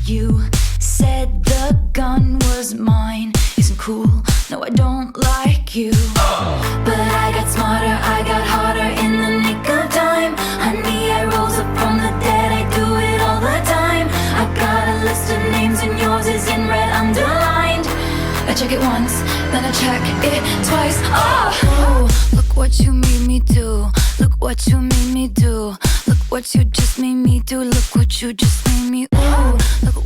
You said the gun was mine. Isn't cool, no I don't like you. But I got smarter, I got harder in the nick of time. Honey, I rose up from the dead, I do it all the time. I got a list of names and yours is in red underlined. I check it once, then I check it twice. Oh, look what you made me do. Look what you made me do. Look what you just made me do. Look what you just made me. Ooh, look